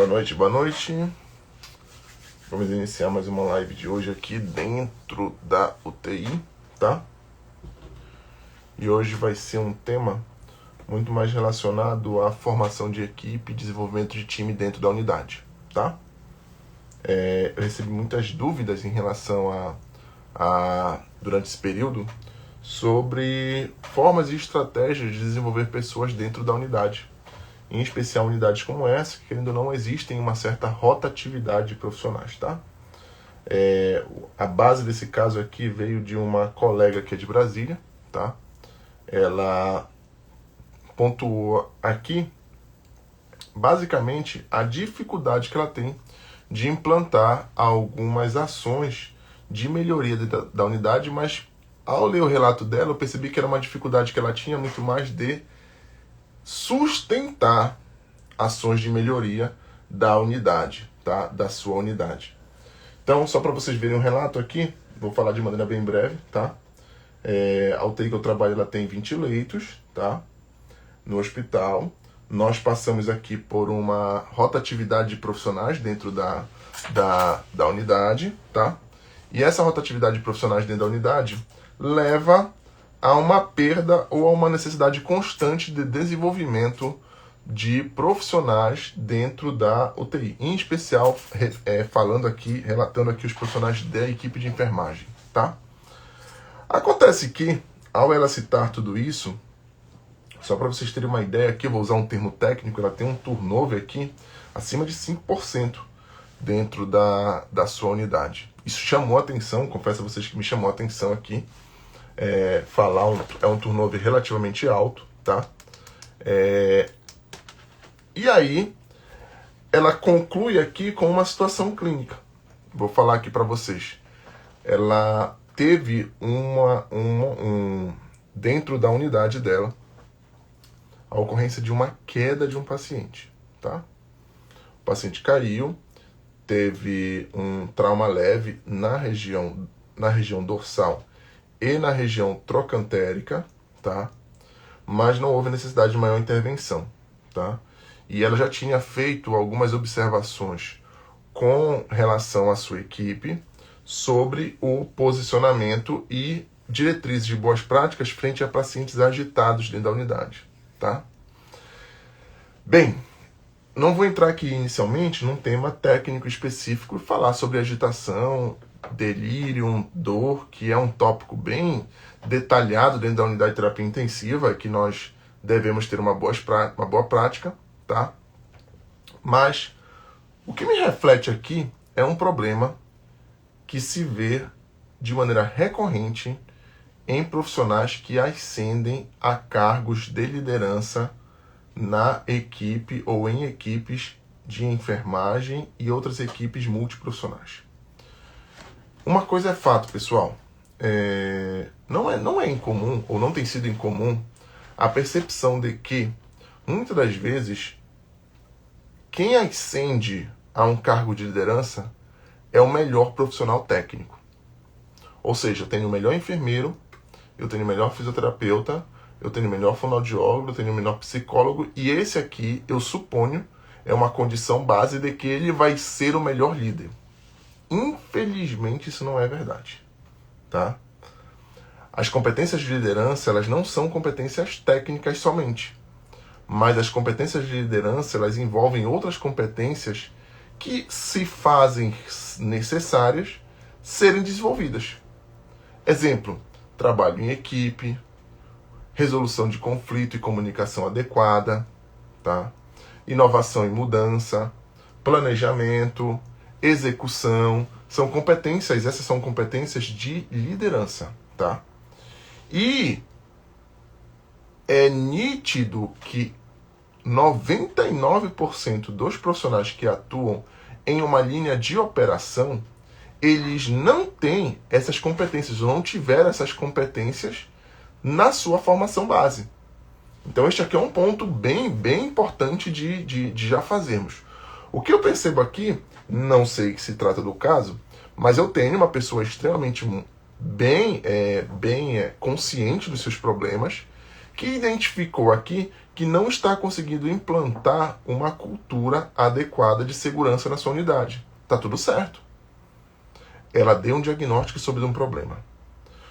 Boa noite, boa noite. Vamos iniciar mais uma live de hoje aqui dentro da UTI, tá? E hoje vai ser um tema muito mais relacionado à formação de equipe e desenvolvimento de time dentro da unidade, tá? Eu recebi muitas dúvidas em relação durante esse período, sobre formas e estratégias de desenvolver pessoas dentro da unidade. Em especial unidades como essa, que querendo ou não, existem uma certa rotatividade de profissionais, tá? A base desse caso aqui veio de uma colega que é de Brasília, tá? Ela pontuou aqui, basicamente, a dificuldade que ela tem de implantar algumas ações de melhoria da unidade, mas ao ler o relato dela, eu percebi que era uma dificuldade que ela tinha muito mais de sustentar ações de melhoria da unidade, tá? Da sua unidade. Então, só para vocês verem um relato aqui, vou falar de maneira bem breve, tá? A UTI que eu trabalho, ela tem 20 leitos, tá? No hospital. Nós passamos aqui por uma rotatividade de profissionais dentro da unidade, tá? E essa rotatividade de profissionais dentro da unidade leva a uma perda ou a uma necessidade constante de desenvolvimento de profissionais dentro da UTI. Em especial, relatando aqui os profissionais da equipe de enfermagem, tá? Acontece que, ao ela citar tudo isso, só para vocês terem uma ideia aqui, eu vou usar um termo técnico, ela tem um turnover aqui acima de 5% dentro da sua unidade. Isso chamou a atenção, confesso a vocês que me chamou a atenção aqui. É um turnover relativamente alto, tá? E aí, ela conclui aqui com uma situação clínica. Vou falar aqui para vocês. Ela teve dentro da unidade dela, a ocorrência de uma queda de um paciente, tá? O paciente caiu, teve um trauma leve na região dorsal e na região trocantérica, tá? Mas não houve necessidade de maior intervenção, tá? E ela já tinha feito algumas observações com relação à sua equipe sobre o posicionamento e diretrizes de boas práticas frente a pacientes agitados dentro da unidade, tá? Bem, não vou entrar aqui inicialmente num tema técnico específico e falar sobre agitação, delírio, dor, que é um tópico bem detalhado dentro da unidade de terapia intensiva, que nós devemos ter uma boa prática, tá? Mas o que me reflete aqui é um problema que se vê de maneira recorrente em profissionais que ascendem a cargos de liderança na equipe ou em equipes de enfermagem e outras equipes multiprofissionais. Uma coisa é fato, pessoal. Não é incomum, ou não tem sido incomum, a percepção de que, muitas das vezes, quem ascende a um cargo de liderança é o melhor profissional técnico. Ou seja, eu tenho o melhor enfermeiro, eu tenho o melhor fisioterapeuta, eu tenho o melhor fonoaudiólogo, eu tenho o melhor psicólogo, e esse aqui, eu suponho, é uma condição base de que ele vai ser o melhor líder. Infelizmente, isso não é verdade, tá? As competências de liderança, elas não são competências técnicas somente, mas as competências de liderança, elas envolvem outras competências que se fazem necessárias serem desenvolvidas. Exemplo, trabalho em equipe, resolução de conflito e comunicação adequada, tá? Inovação e mudança, planejamento, execução, essas são competências de liderança, tá? E é nítido que 99% dos profissionais que atuam em uma linha de operação, eles não têm essas competências, ou não tiveram essas competências na sua formação base. Então este aqui é um ponto bem importante de já fazermos. O que eu percebo aqui, não sei que se trata do caso, mas eu tenho uma pessoa extremamente bem consciente dos seus problemas, que identificou aqui que não está conseguindo implantar uma cultura adequada de segurança na sua unidade. Tá tudo certo. Ela deu um diagnóstico sobre um problema.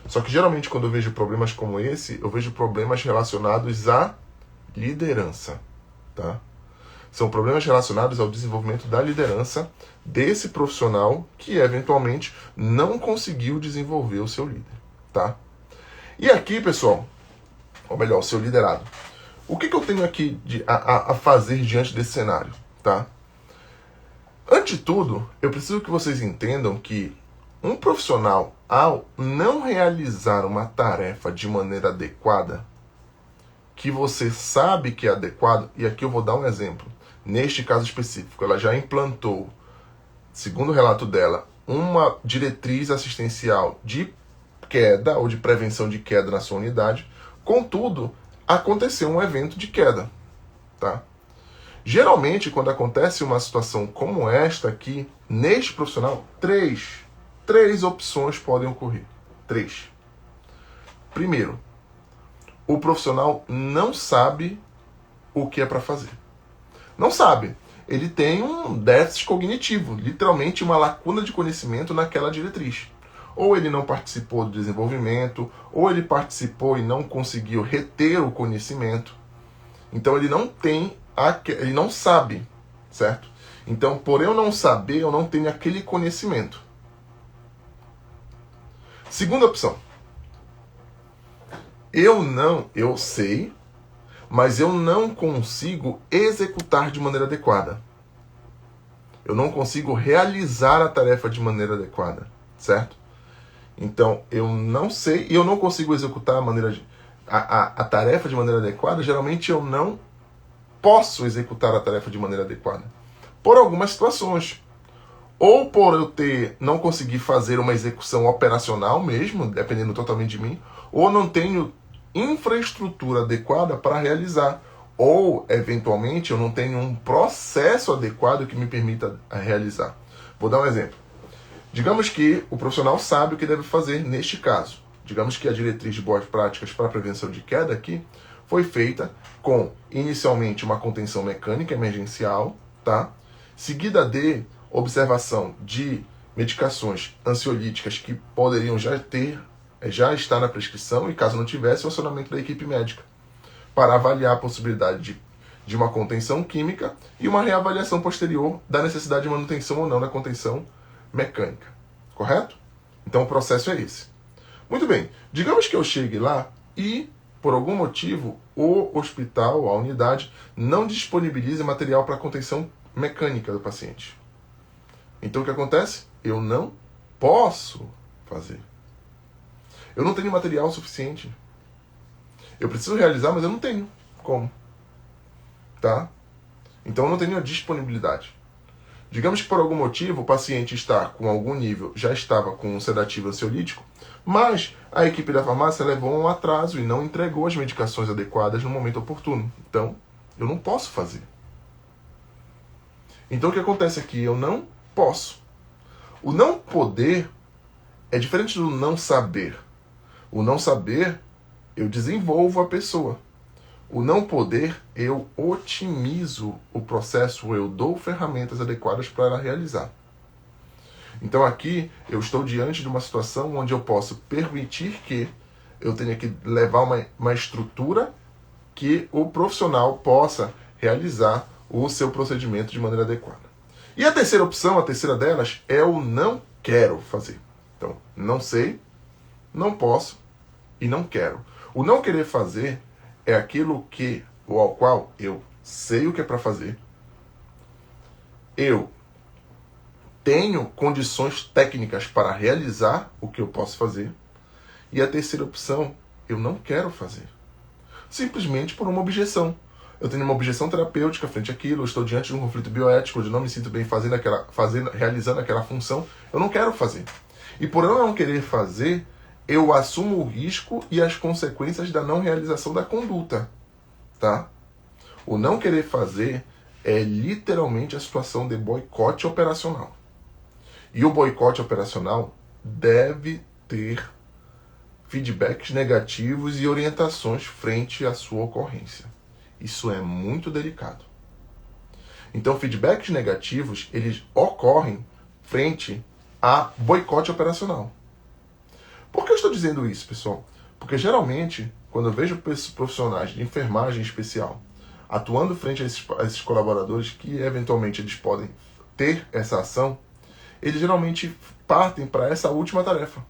Só que geralmente quando eu vejo problemas como esse, eu vejo problemas relacionados à liderança, tá? São problemas relacionados ao desenvolvimento da liderança desse profissional que eventualmente não conseguiu desenvolver o seu líder, tá? E aqui, pessoal, ou melhor, o seu liderado. O que eu tenho aqui a fazer diante desse cenário, tá? Antes de tudo, eu preciso que vocês entendam que um profissional, ao não realizar uma tarefa de maneira adequada, que você sabe que é adequado, e aqui eu vou dar um exemplo. Neste caso específico, ela já implantou, segundo o relato dela, uma diretriz assistencial de queda ou de prevenção de queda na sua unidade. Contudo, aconteceu um evento de queda, tá? Geralmente, quando acontece uma situação como esta aqui, neste profissional, três opções podem ocorrer. 3. Primeiro, o profissional não sabe o que é para fazer. Não sabe. Ele tem um déficit cognitivo, literalmente uma lacuna de conhecimento naquela diretriz. Ou ele não participou do desenvolvimento, ou ele participou e não conseguiu reter o conhecimento. Então ele não tem, ele não sabe, certo? Então, por eu não saber, eu não tenho aquele conhecimento. Segunda opção. Eu sei, mas eu não consigo executar de maneira adequada. Eu não consigo realizar a tarefa de maneira adequada, certo? Então, eu não sei e eu não consigo executar a tarefa de maneira adequada. Geralmente, eu não posso executar a tarefa de maneira adequada. Por algumas situações. Ou por eu não conseguir fazer uma execução operacional mesmo, dependendo totalmente de mim, ou não tenho infraestrutura adequada para realizar. Ou, eventualmente, eu não tenho um processo adequado que me permita realizar. Vou dar um exemplo. Digamos que o profissional sabe o que deve fazer neste caso. Digamos que a diretriz de boas práticas para a prevenção de queda aqui foi feita com, inicialmente, uma contenção mecânica emergencial, tá? Seguida de observação de medicações ansiolíticas que poderiam já estar na prescrição e, caso não tivesse, o acionamento da equipe médica para avaliar a possibilidade de uma contenção química e uma reavaliação posterior da necessidade de manutenção ou não da contenção mecânica. Correto? Então o processo é esse. Muito bem. Digamos que eu chegue lá e, por algum motivo, o hospital, a unidade, não disponibilize material para contenção mecânica do paciente. Então o que acontece? Eu não posso fazer. Eu não tenho material suficiente. Eu preciso realizar, mas eu não tenho como. Tá? Então eu não tenho a disponibilidade. Digamos que por algum motivo o paciente está com algum nível, já estava com um sedativo ansiolítico, mas a equipe da farmácia levou um atraso e não entregou as medicações adequadas no momento oportuno. Então, eu não posso fazer. Então o que acontece aqui? Eu não posso. O não poder é diferente do não saber. O não saber, eu desenvolvo a pessoa. O não poder, eu otimizo o processo, eu dou ferramentas adequadas para ela realizar. Então aqui eu estou diante de uma situação onde eu posso permitir que eu tenha que levar uma estrutura que o profissional possa realizar o seu procedimento de maneira adequada. E a terceira opção, a terceira delas, é o não quero fazer. Então, não sei, não posso e não quero. O não querer fazer é aquilo ao qual eu sei o que é para fazer, eu tenho condições técnicas para realizar o que eu posso fazer, e a terceira opção, eu não quero fazer. Simplesmente por uma objeção. Eu tenho uma objeção terapêutica frente àquilo, eu estou diante de um conflito bioético, onde eu não me sinto bem realizando aquela função, eu não quero fazer. E por eu não querer fazer, eu assumo o risco e as consequências da não realização da conduta. Tá? O não querer fazer é literalmente a situação de boicote operacional. E o boicote operacional deve ter feedbacks negativos e orientações frente à sua ocorrência. Isso é muito delicado. Então, feedbacks negativos, eles ocorrem frente a boicote operacional. Por que eu estou dizendo isso, pessoal? Porque geralmente, quando eu vejo profissionais de enfermagem especial atuando frente a esses colaboradores que eventualmente eles podem ter essa ação, eles geralmente partem para essa última tarefa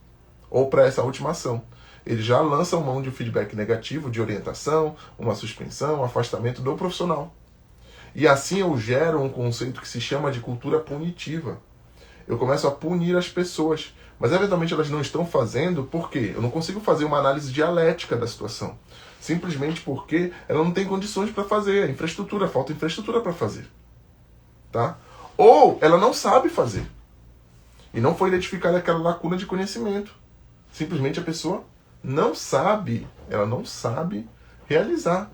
ou para essa última ação. Eles já lançam mão de um feedback negativo, de orientação, uma suspensão, um afastamento do profissional. E assim eu gero um conceito que se chama de cultura punitiva. Eu começo a punir as pessoas, mas eventualmente elas não estão fazendo porque eu não consigo fazer uma análise dialética da situação. Simplesmente porque ela não tem condições para fazer, falta infraestrutura para fazer. Tá? Ou ela não sabe fazer. E não foi identificada aquela lacuna de conhecimento. Simplesmente a pessoa não sabe, ela não sabe realizar.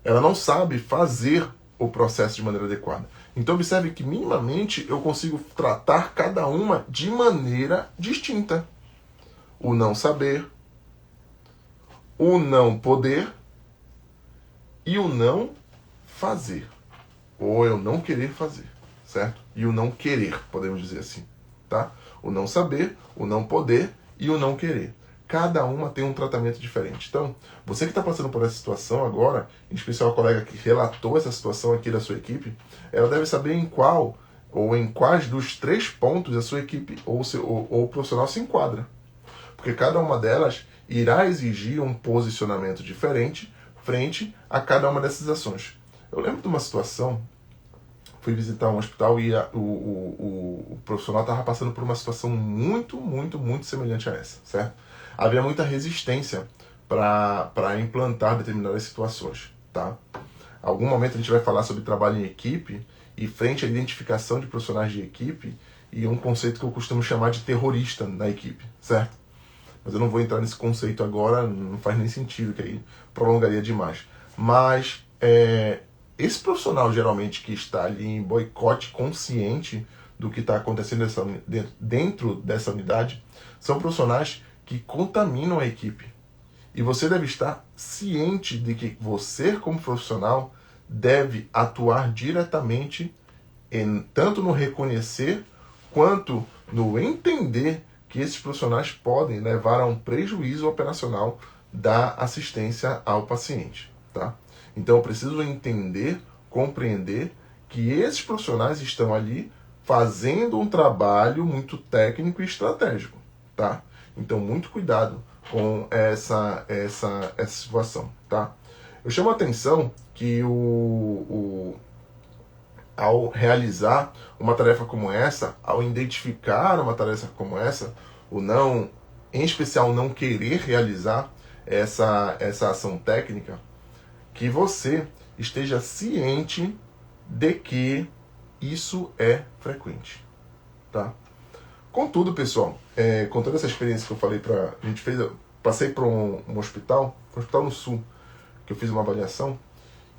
Ela não sabe fazer o processo de maneira adequada. Então observe que minimamente eu consigo tratar cada uma de maneira distinta. O não saber, o não poder e o não fazer. Ou eu não querer fazer, certo? E o não querer, podemos dizer assim, tá? O não saber, o não poder e o não querer. Cada uma tem um tratamento diferente. Então, você que está passando por essa situação agora, em especial a colega que relatou essa situação aqui da sua equipe, ela deve saber em qual ou em quais dos 3 pontos a sua equipe ou o profissional se enquadra. Porque cada uma delas irá exigir um posicionamento diferente frente a cada uma dessas ações. Eu lembro de uma situação, fui visitar um hospital e o profissional estava passando por uma situação muito semelhante a essa, certo? Havia muita resistência para implantar determinadas situações, tá? Algum momento a gente vai falar sobre trabalho em equipe e frente à identificação de profissionais de equipe e um conceito que eu costumo chamar de terrorista na equipe, certo? Mas eu não vou entrar nesse conceito agora, não faz nem sentido, que aí prolongaria demais. Mas esse profissional geralmente que está ali em boicote consciente do que está acontecendo dentro dessa unidade são profissionais que contaminam a equipe. E você deve estar ciente de que você, como profissional, deve atuar diretamente tanto no reconhecer quanto no entender que esses profissionais podem levar a um prejuízo operacional da assistência ao paciente. Tá? Então eu preciso entender, compreender que esses profissionais estão ali fazendo um trabalho muito técnico e estratégico. Tá? Então, muito cuidado com essa situação, tá? Eu chamo a atenção que ao realizar uma tarefa como essa, ao identificar uma tarefa como essa, em especial não querer realizar essa ação técnica, que você esteja ciente de que isso é frequente, tá? Contudo, pessoal, com toda essa experiência que eu falei passei para um hospital no Sul, que eu fiz uma avaliação,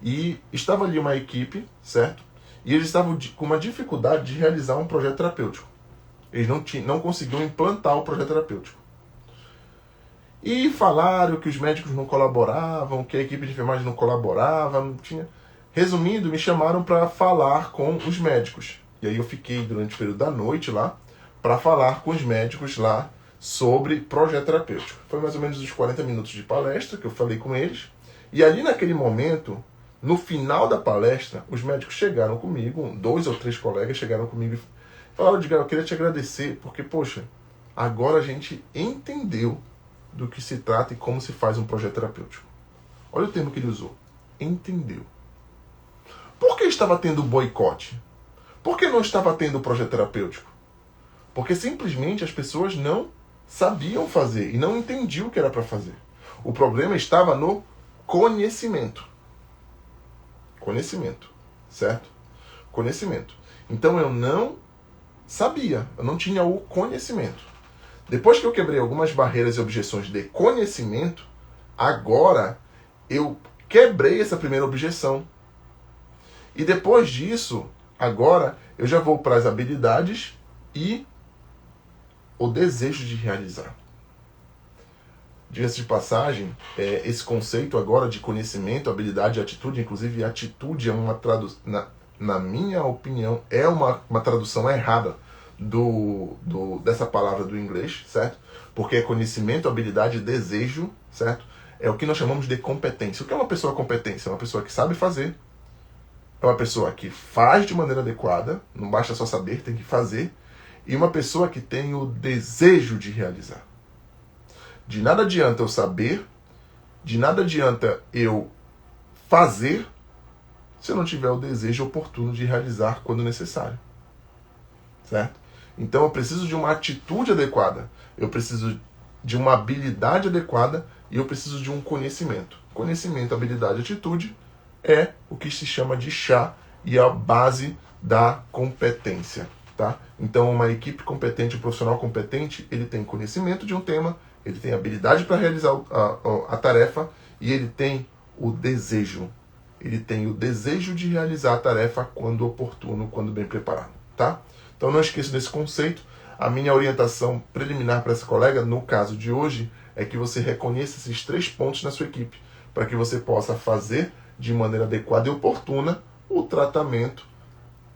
e estava ali uma equipe, certo? E eles estavam com uma dificuldade de realizar um projeto terapêutico. Eles não conseguiam implantar o projeto terapêutico. E falaram que os médicos não colaboravam, que a equipe de enfermagem não colaborava, não tinha... Resumindo, me chamaram para falar com os médicos. E aí eu fiquei durante o período da noite lá, para falar com os médicos lá sobre projeto terapêutico. Foi mais ou menos uns 40 minutos de palestra que eu falei com eles. E ali naquele momento, no final da palestra, os médicos chegaram comigo, 2 ou 3 colegas chegaram comigo e falaram: Edgar, eu queria te agradecer, porque, poxa, agora a gente entendeu do que se trata e como se faz um projeto terapêutico. Olha o termo que ele usou. Entendeu. Por que estava tendo boicote? Por que não estava tendo projeto terapêutico? Porque simplesmente as pessoas não sabiam fazer e não entendiam o que era para fazer. O problema estava no conhecimento. Conhecimento, certo? Conhecimento. Então eu não sabia, eu não tinha o conhecimento. Depois que eu quebrei algumas barreiras e objeções de conhecimento, agora eu quebrei essa primeira objeção. E depois disso, agora eu já vou para as habilidades e o desejo de realizar. diga-se de passagem, esse conceito agora de conhecimento, habilidade e atitude, inclusive atitude é uma tradução, na minha opinião, é uma tradução errada dessa palavra do inglês, certo? Porque é conhecimento, habilidade e desejo, certo? É o que nós chamamos de competência. O que é uma pessoa competente? É uma pessoa que sabe fazer, é uma pessoa que faz de maneira adequada, não basta só saber, tem que fazer, e uma pessoa que tem o desejo de realizar. De nada adianta eu saber, de nada adianta eu fazer, se eu não tiver o desejo oportuno de realizar quando necessário. Certo? Então eu preciso de uma atitude adequada, eu preciso de uma habilidade adequada e eu preciso de um conhecimento. Conhecimento, habilidade e atitude é o que se chama de chá e a base da competência. Tá? Então uma equipe competente, um profissional competente, ele tem conhecimento de um tema, ele tem habilidade para realizar a tarefa e ele tem o desejo. Ele tem o desejo de realizar a tarefa quando oportuno, quando bem preparado. Tá? Então não esqueça desse conceito. A minha orientação preliminar para essa colega, no caso de hoje, é que você reconheça esses 3 pontos na sua equipe, para que você possa fazer de maneira adequada e oportuna o tratamento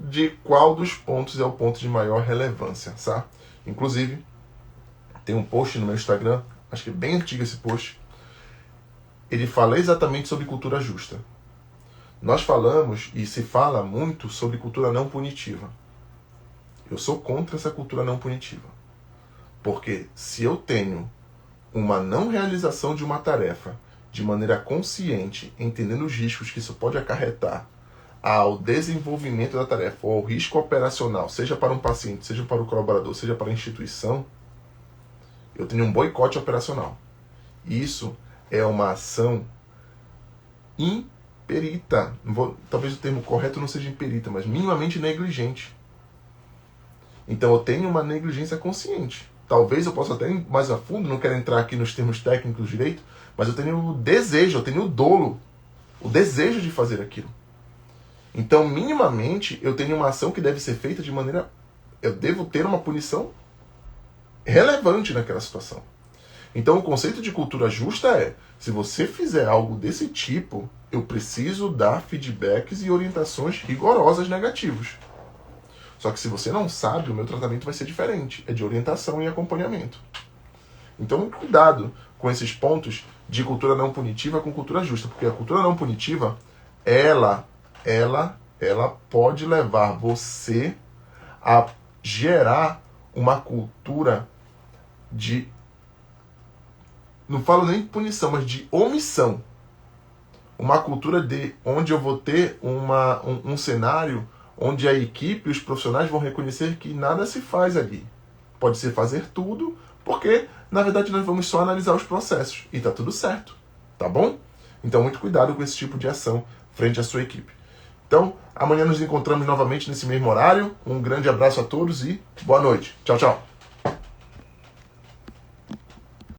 de qual dos pontos é o ponto de maior relevância. Tá? Inclusive, tem um post no meu Instagram, acho que é bem antigo esse post, ele fala exatamente sobre cultura justa. Nós falamos e se fala muito sobre cultura não punitiva. Eu sou contra essa cultura não punitiva. Porque se eu tenho uma não realização de uma tarefa de maneira consciente, entendendo os riscos que isso pode acarretar ao desenvolvimento da tarefa ou ao risco operacional, seja para um paciente, seja para o colaborador, seja para a instituição, eu tenho um boicote operacional. Isso é uma ação imperita. Talvez o termo correto não seja imperita, mas minimamente negligente. Então eu tenho uma negligência consciente. Talvez eu possa até ir mais a fundo, não quero entrar aqui nos termos técnicos do direito, mas eu tenho o desejo, eu tenho o dolo, o desejo de fazer aquilo. Então, minimamente, eu tenho uma ação que deve ser feita de maneira... Eu devo ter uma punição relevante naquela situação. Então, o conceito de cultura justa é, se você fizer algo desse tipo, eu preciso dar feedbacks e orientações rigorosas negativos. Só que se você não sabe, o meu tratamento vai ser diferente. É de orientação e acompanhamento. Então, cuidado com esses pontos de cultura não punitiva com cultura justa. Porque a cultura não punitiva, ela pode levar você a gerar uma cultura de... Não falo nem de punição, mas de omissão. Uma cultura de onde eu vou ter um cenário onde a equipe e os profissionais vão reconhecer que nada se faz ali. Pode ser fazer tudo, porque, na verdade, nós vamos só analisar os processos. E tá tudo certo, tá bom? Então, muito cuidado com esse tipo de ação frente à sua equipe. Então, amanhã nos encontramos novamente nesse mesmo horário. Um grande abraço a todos e boa noite. Tchau, tchau.